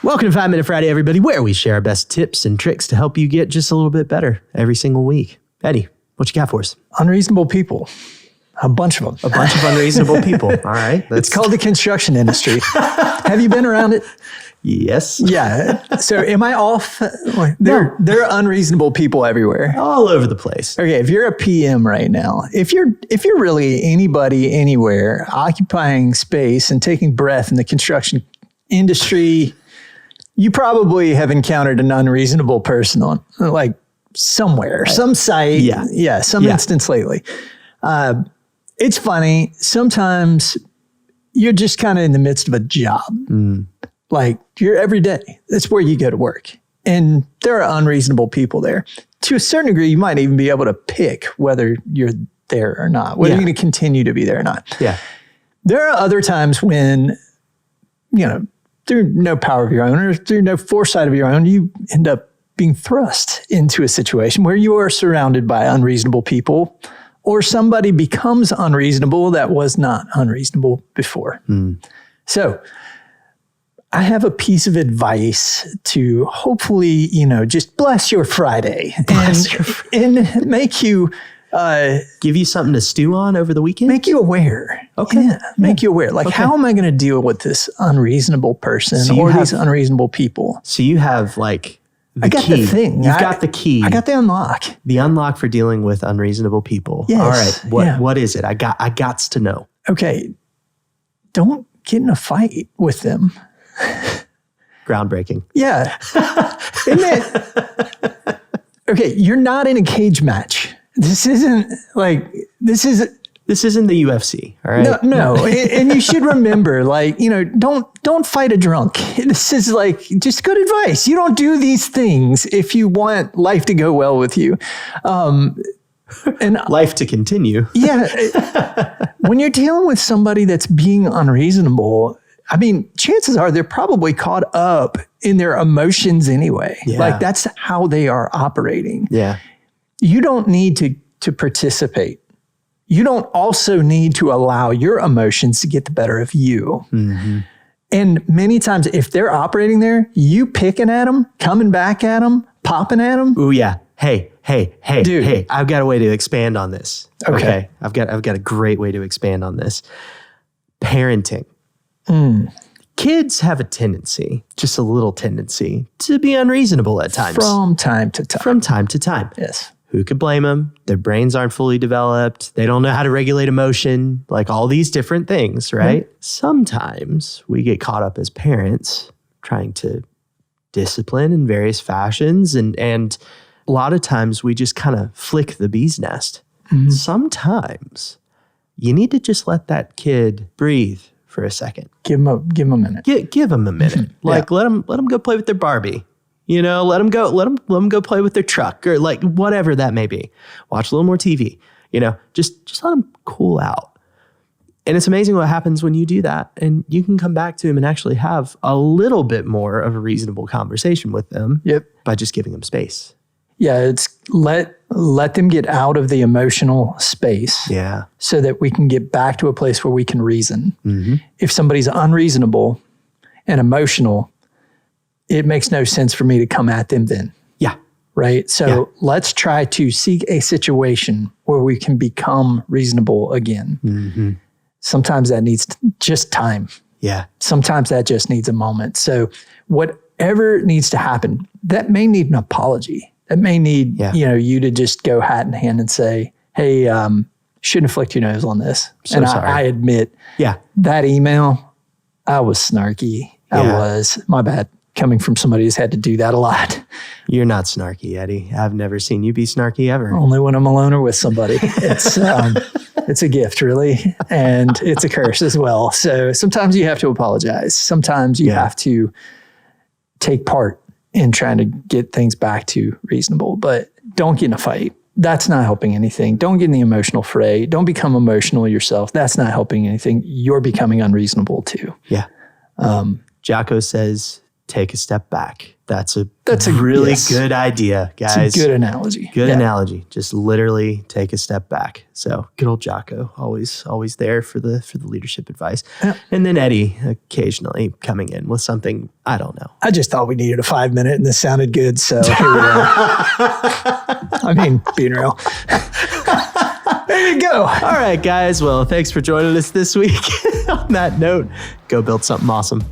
Welcome to 5 Minute Friday, everybody, where we share our best tips and tricks to help you get just a little bit better every single week. Eddie, what you got for us? Unreasonable people. A bunch of them. A bunch of unreasonable people. All right. It's called the construction industry. Have you been around it? Yes. Yeah. So am I off? There are unreasonable people everywhere. All over the place. Okay, if you're a PM right now, if you're really anybody anywhere occupying space and taking breath in the construction industry, you probably have encountered an unreasonable person on like somewhere, some site. Yeah. Some instance lately. It's funny. Sometimes you're just kind of in the midst of a job. Like you're every day. That's where you go to work. And there are unreasonable people there. To a certain degree, you might even be able to pick whether you're there or not, whether you're going to continue to be there or not. Yeah. There are other times when, through no power of your own or through no foresight of your own, you end up being thrust into a situation where you are surrounded by unreasonable people, or somebody becomes unreasonable that was not unreasonable before. So I have a piece of advice to hopefully, just bless your Friday and make you... give you something to stew on over the weekend? Make you aware. Okay. Yeah, make you aware. Like, how am I going to deal with this unreasonable person these unreasonable people? So you have like... I got key. the thing. You've got the key. I got the unlock. The unlock for dealing with unreasonable people. Yes. All right. What is it? I gots to know. Okay. Don't get in a fight with them. Groundbreaking. Yeah. Isn't it? Okay. You're not in a cage match. This isn't the UFC. All right. No. And you should remember, don't fight a drunk. This is just good advice. You don't do these things if you want life to go well with you. And life to continue. Yeah. When you're dealing with somebody that's being unreasonable, I mean, chances are they're probably caught up in their emotions anyway. Yeah. Like that's how they are operating. Yeah. You don't need to participate. You don't also need to allow your emotions to get the better of you. Mm-hmm. And many times if they're operating there, you picking at them, coming back at them, popping at them. Ooh, yeah. Hey, dude. Hey, I've got a way to expand on this. Okay. I've got a great way to expand on this. Parenting. Kids have a tendency, just a little tendency, to be unreasonable at times. From time to time. Yes. Who could blame them? Their brains aren't fully developed. They don't know how to regulate emotion, like all these different things, right? Mm-hmm. Sometimes we get caught up as parents trying to discipline in various fashions. And a lot of times we just kind of flick the bee's nest. Mm-hmm. Sometimes you need to just let that kid breathe for a second. Give them a minute. Give them a minute. Let them go play with their Barbie. Let them go play with their truck or like whatever that may be. Watch a little more TV, just let them cool out. And it's amazing what happens when you do that. And you can come back to them and actually have a little bit more of a reasonable conversation with them. Yep. By just giving them space. Yeah. It's let them get out of the emotional space. Yeah. So that we can get back to a place where we can reason. Mm-hmm. If somebody's unreasonable and emotional, it makes no sense for me to come at them then. Yeah. Right? So let's try to seek a situation where we can become reasonable again. Mm-hmm. Sometimes that needs just time. Yeah. Sometimes that just needs a moment. So whatever needs to happen, that may need an apology. That may need, you to just go hat in hand and say, hey, shouldn't have flicked your nose on this. So sorry. I admit that email, I was snarky. I was. My bad. Coming from somebody who's had to do that a lot. You're not snarky, Eddie. I've never seen you be snarky ever. Only when I'm alone or with somebody. It's a gift, really. And it's a curse as well. So sometimes you have to apologize. Sometimes you have to take part in trying to get things back to reasonable. But don't get in a fight. That's not helping anything. Don't get in the emotional fray. Don't become emotional yourself. That's not helping anything. You're becoming unreasonable too. Yeah. Jocko says, take a step back. That's a really good idea, guys. It's a good analogy. Good analogy. Just literally take a step back. So good old Jocko, always there for the leadership advice. Yeah. And then Eddie occasionally coming in with something, I don't know. I just thought we needed a 5-minute and this sounded good. So here we are. I mean, being real. There you go. All right, guys. Well, thanks for joining us this week. On that note, go build something awesome.